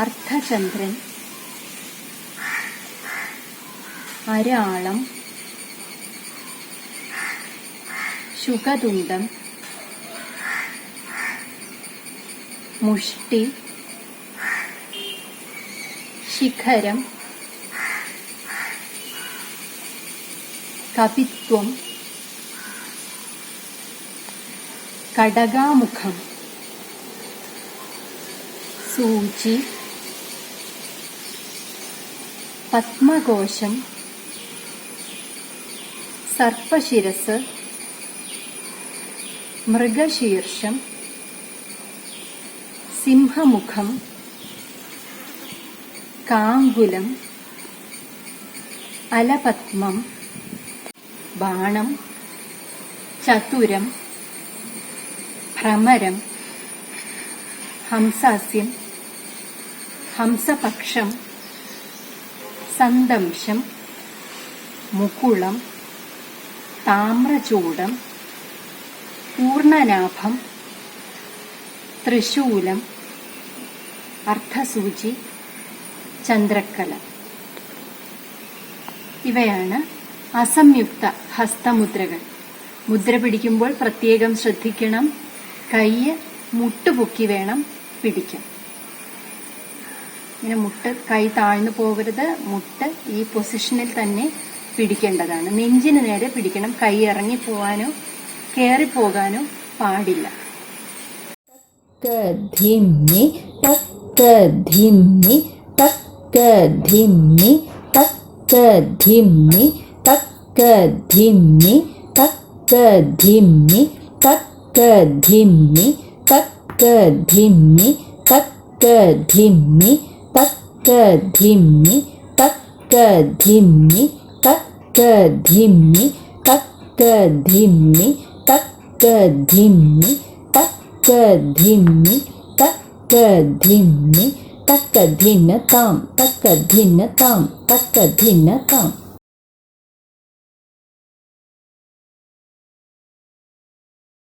അർദ്ധചന്ദ്രൻ, അരാളം, ശുകതുണ്ടം, മുഷ്ടി, ശിഖരം, കപിത്വം, കടകാമുഖം, സൂചി, പത്മകോശം, സർപ്പശിരസ്, മൃഗശീർഷം, സിംഹമുഖം, കാങ്കുലം, അലപത്മം, ബാണം, ചതുരം, ഭ്രമരം, ഹംസാസ്യം, ഹംസപക്ഷം, സന്ദംശം, മുകുളം, താമ്രചൂടം, പൂർണ്ണനാഭം, ത്രിശൂലം, അർദ്ധസൂചി, ചന്ദ്രക്കല. ഇവയാണ് അസംയുക്ത ഹസ്തമുദ്രകൾ. മുദ്ര പിടിക്കുമ്പോൾ പ്രത്യേകം ശ്രദ്ധിക്കണം. കൈ മുട്ടുപൊക്കി വേണം പിടിക്കാൻ. ഇങ്ങനെ കൈ താഴ്ന്നു പോകരുത്. മുട്ട് ഈ പൊസിഷനിൽ തന്നെ പിടിക്കേണ്ടതാണ്. നെഞ്ചിന് നേരെ പിടിക്കണം. കൈ ഇറങ്ങിപ്പോവാനോ കയറിപ്പോകാനോ പാടില്ല. ധിമ്മി തക്ക ധിമ്മി തക്ക ധിമ്മി തക്ക ധിമ്മി തക്ക ധിമ്മി തക്ക ധിമ്മി തക്ക ധിമ്മി തക്ക ധിമ്മി തക്ക ധിമ്മി തക്ക ധിമ്മി തക്ക ധിമ്മി തക്ക ധിമ്മി തക്ക ധിമ്മി തക്ക ധിമ്മി തക്ക ധിമ്മി തക്ക ധിമ്മി തക്ക ധിന്ന താം തക്ക ധിന്ന താം തക്ക ധിന്ന താം.